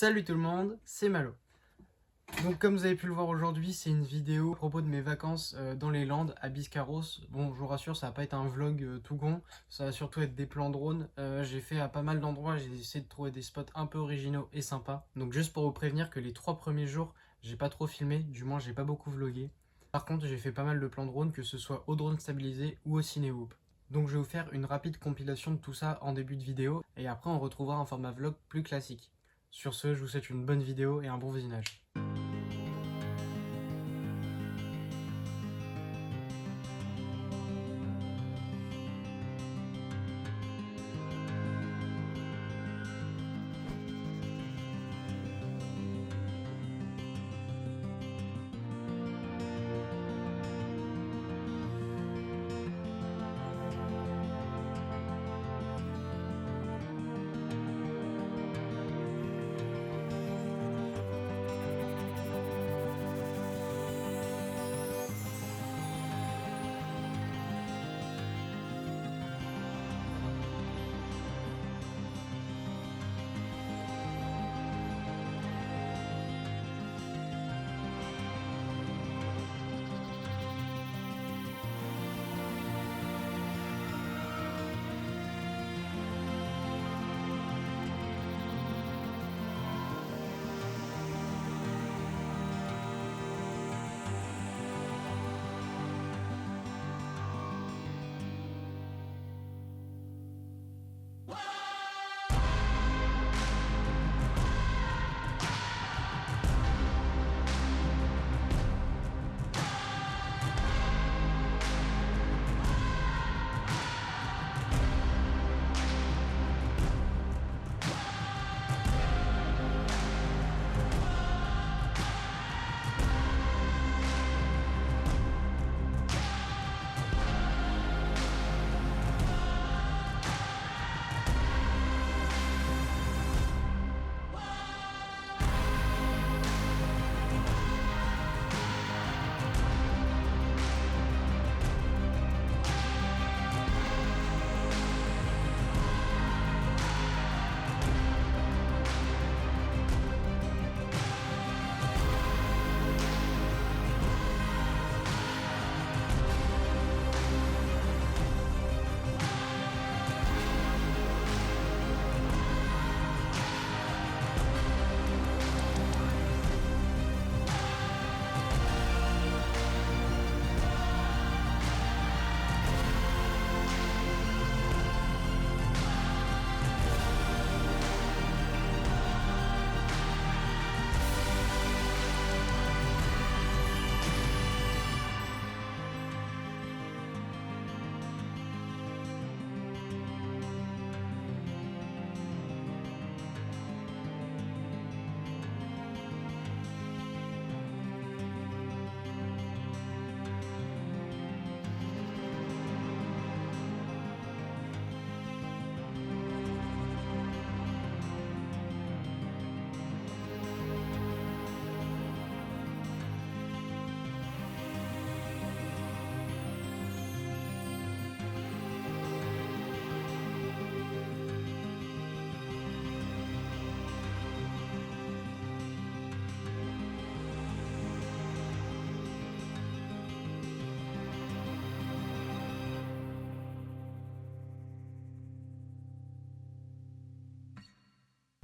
Salut tout le monde, c'est Malo. Donc comme vous avez pu le voir aujourd'hui, c'est une vidéo à propos de mes vacances dans les Landes à Biscarrosse. Bon, je vous rassure, ça va pas être un vlog tout con, ça va surtout être des plans drone. J'ai fait à pas mal d'endroits, j'ai essayé de trouver des spots un peu originaux et sympas. Donc juste pour vous prévenir que les 3 premiers jours, j'ai pas trop filmé, du moins j'ai pas beaucoup vlogué. Par contre, j'ai fait pas mal de plans drone, que ce soit au drone stabilisé ou au cinéhoop. Donc je vais vous faire une rapide compilation de tout ça en début de vidéo, et après on retrouvera un format vlog plus classique. Sur ce, je vous souhaite une bonne vidéo et un bon visionnage.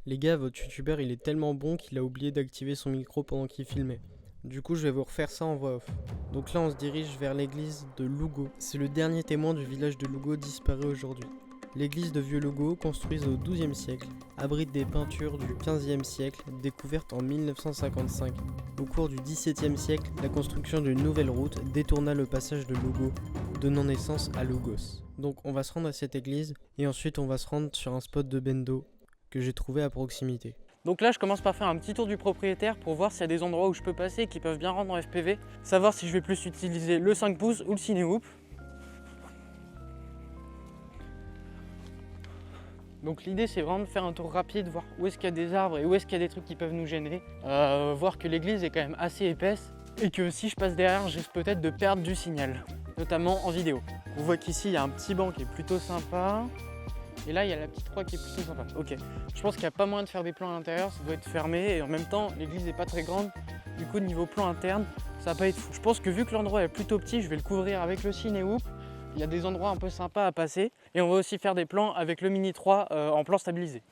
Les gars, votre youtubeur il est tellement bon qu'il a oublié d'activer son micro pendant qu'il filmait. Du coup je vais vous refaire ça en voix off. Donc là on se dirige vers l'église de Lougo. C'est le dernier témoin du village de Lougo disparu aujourd'hui. L'église de Vieux Lougo, construite au XIIe siècle, abrite des peintures du XVe siècle découvertes en 1955. Au cours du XVIIe siècle, la construction d'une nouvelle route détourna le passage de Lougo, donnant naissance à Lugos. Donc on va se rendre à cette église et ensuite on va se rendre sur un spot de bendo que j'ai trouvé à proximité. Donc là je commence par faire un petit tour du propriétaire pour voir s'il y a des endroits où je peux passer qui peuvent bien rendre en FPV, savoir si je vais plus utiliser le 5 pouces ou le cinéhoop. Donc l'idée c'est vraiment de faire un tour rapide, voir où est-ce qu'il y a des arbres et où est-ce qu'il y a des trucs qui peuvent nous gêner, voir que l'église est quand même assez épaisse et que si je passe derrière, je risque peut-être de perdre du signal, notamment en vidéo. On voit qu'ici il y a un petit banc qui est plutôt sympa. Et là, il y a la petite croix qui est plutôt sympa. Ok, je pense qu'il n'y a pas moyen de faire des plans à l'intérieur, ça doit être fermé. Et en même temps, l'église n'est pas très grande. Du coup, niveau plan interne, ça va pas être fou. Je pense que vu que l'endroit est plutôt petit, je vais le couvrir avec le ciné-hoop. Il y a des endroits un peu sympas à passer. Et on va aussi faire des plans avec le Mini 3 en plan stabilisé.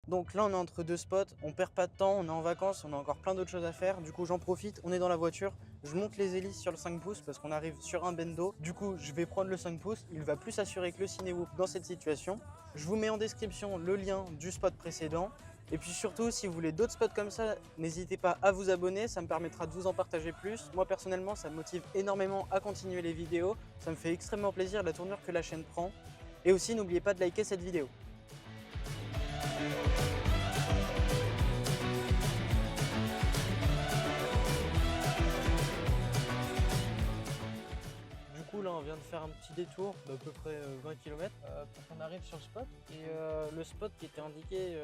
Donc là on est entre deux spots, on perd pas de temps, on est en vacances, on a encore plein d'autres choses à faire. Du coup j'en profite, on est dans la voiture, je monte les hélices sur le 5 pouces parce qu'on arrive sur un bendo. Du coup je vais prendre le 5 pouces, il va plus s'assurer que le ciné-whoop dans cette situation. Je vous mets en description le lien du spot précédent. Et puis surtout, si vous voulez d'autres spots comme ça, n'hésitez pas à vous abonner, ça me permettra de vous en partager plus. Moi personnellement, ça me motive énormément à continuer les vidéos. Ça me fait extrêmement plaisir la tournure que la chaîne prend. Et aussi, n'oubliez pas de liker cette vidéo. Là on vient de faire un petit détour d'à peu près 20 km pour qu'on arrive sur le spot et le spot qui était indiqué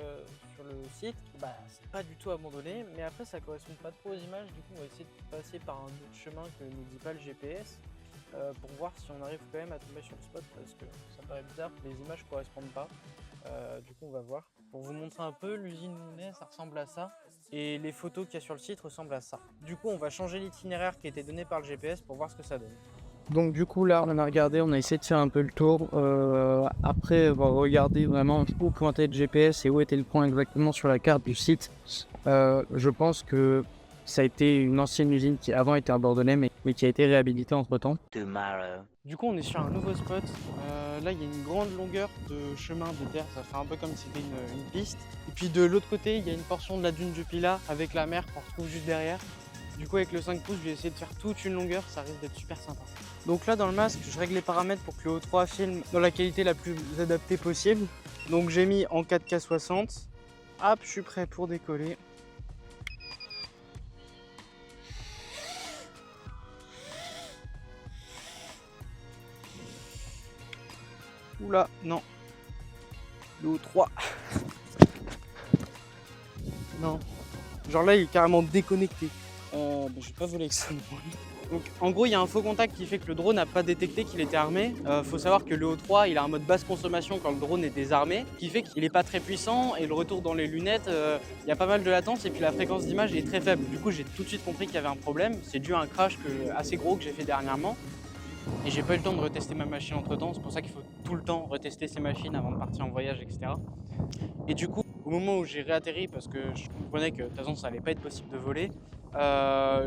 sur le site, c'est pas du tout abandonné, mais après ça correspond pas trop aux images. Du coup on va essayer de passer par un autre chemin que nous dit pas le GPS pour voir si on arrive quand même à tomber sur le spot, parce que ça paraît bizarre, les images correspondent pas. Du coup on va voir. Pour vous montrer un peu, l'usine où on est, ça ressemble à ça. Et les photos qu'il y a sur le site ressemblent à ça. Du coup on va changer l'itinéraire qui était donné par le GPS pour voir ce que ça donne. Donc du coup là on a regardé, on a essayé de faire un peu le tour, après avoir regardé vraiment où pointait le GPS et où était le point exactement sur la carte du site, je pense que ça a été une ancienne usine qui avant était abandonnée mais qui a été réhabilitée entre temps. Du coup on est sur un nouveau spot, là il y a une grande longueur de chemin de terre, ça fait un peu comme si c'était une piste. Et puis de l'autre côté il y a une portion de la dune du Pilat avec la mer qu'on retrouve juste derrière. Du coup avec le 5 pouces je vais essayer de faire toute une longueur, ça risque d'être super sympa. Donc là dans le masque je règle les paramètres pour que le O3 filme dans la qualité la plus adaptée possible. Donc j'ai mis en 4K 60. Hop, je suis prêt pour décoller. Oula, non. Le O3. Non. Genre là, il est carrément déconnecté. Je vais pas voler avec ça. Donc en gros, il y a un faux contact qui fait que le drone n'a pas détecté qu'il était armé. Faut savoir que le O3, il a un mode basse consommation quand le drone est désarmé, qui fait qu'il n'est pas très puissant et le retour dans les lunettes, il y a pas mal de latence et puis la fréquence d'image est très faible. Du coup, j'ai tout de suite compris qu'il y avait un problème. C'est dû à un crash assez gros que j'ai fait dernièrement. Et j'ai pas eu le temps de retester ma machine entre temps. C'est pour ça qu'il faut tout le temps retester ses machines avant de partir en voyage, etc. Et du coup, au moment où j'ai réatterri, parce que je comprenais que de toute façon ça allait pas être possible de voler,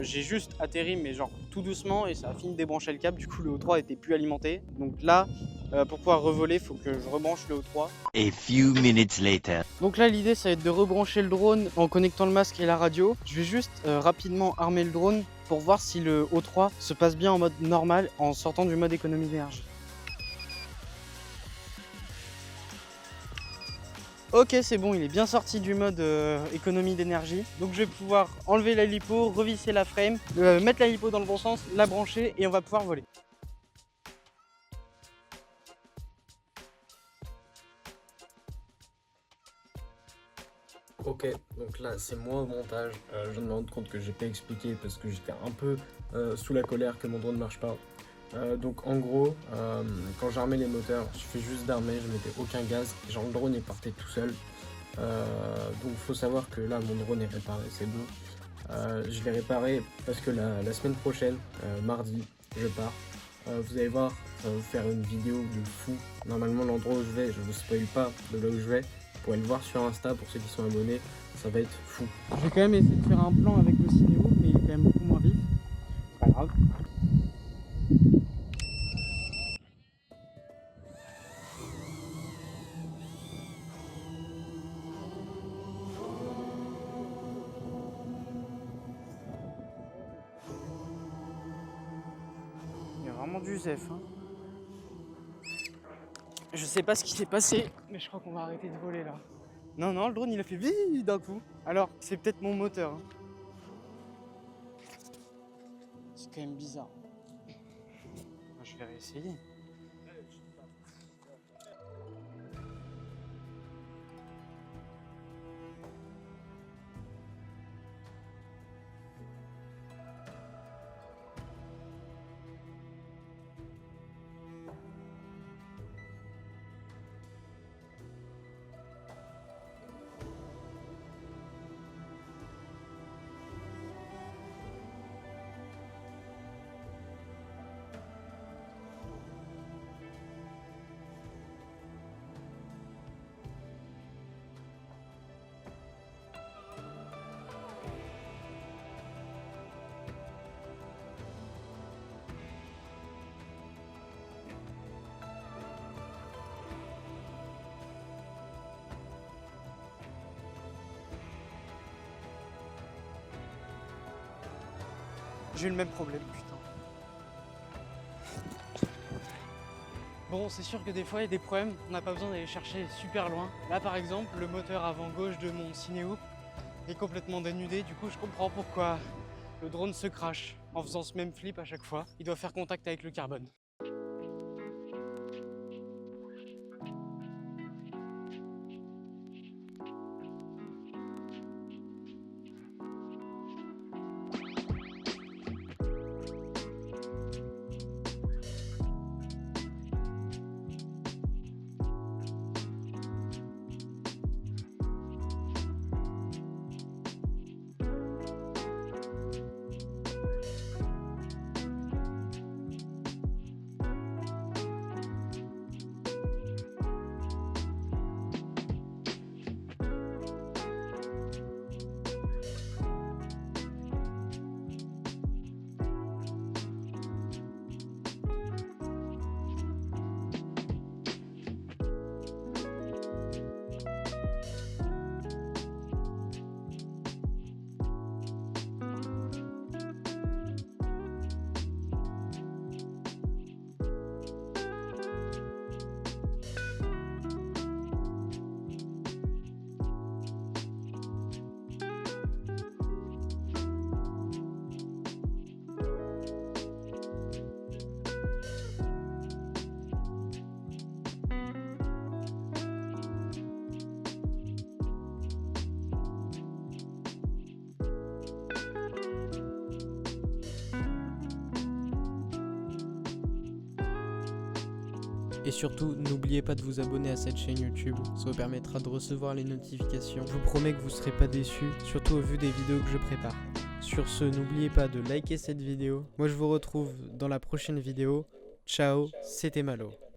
j'ai juste atterri mais genre tout doucement et ça a fini de débrancher le câble. Du coup le O3 était plus alimenté. Donc là, pour pouvoir revoler, il faut que je rebranche le O3. A few minutes later. Donc là l'idée ça va être de rebrancher le drone en connectant le masque et la radio. Je vais juste rapidement armer le drone pour voir si le O3 se passe bien en mode normal en sortant du mode économie d'énergie. Ok, c'est bon, il est bien sorti du mode économie d'énergie. Donc je vais pouvoir enlever la lipo, revisser la frame, mettre la lipo dans le bon sens, la brancher et on va pouvoir voler. Ok, donc là c'est moi au montage. Je viens de me rendre compte que j'ai pas expliqué parce que j'étais un peu sous la colère que mon drone ne marche pas. Donc en gros, quand j'armais les moteurs, je fais juste d'armer, je mettais aucun gaz, genre le drone il partait tout seul. Donc faut savoir que là mon drone est réparé, c'est bon. Je l'ai réparé parce que la semaine prochaine, mardi, je pars. Vous allez voir, ça va vous faire une vidéo de fou. Normalement l'endroit où je vais, je vous spoil pas de là où je vais. Vous pourrez le voir sur Insta pour ceux qui sont abonnés, ça va être fou. Je vais quand même essayer de faire un plan avec le cinéo, mais il est quand même beaucoup moins vif. C'est pas grave. Il y a vraiment du zef. Hein. Je sais pas ce qui s'est passé, mais je crois qu'on va arrêter de voler là. Non, non, le drone il a fait vite d'un coup. Alors, c'est peut-être mon moteur. Hein. C'est quand même bizarre. Je vais réessayer. J'ai eu le même problème, putain. Bon, c'est sûr que des fois, il y a des problèmes, on n'a pas besoin d'aller chercher super loin. Là, par exemple, le moteur avant gauche de mon Cinéo est complètement dénudé. Du coup, je comprends pourquoi le drone se crache en faisant ce même flip à chaque fois. Il doit faire contact avec le carbone. Et surtout, n'oubliez pas de vous abonner à cette chaîne YouTube, ça vous permettra de recevoir les notifications. Je vous promets que vous serez pas déçus, surtout au vu des vidéos que je prépare. Sur ce, n'oubliez pas de liker cette vidéo. Moi je vous retrouve dans la prochaine vidéo. Ciao, c'était Malo.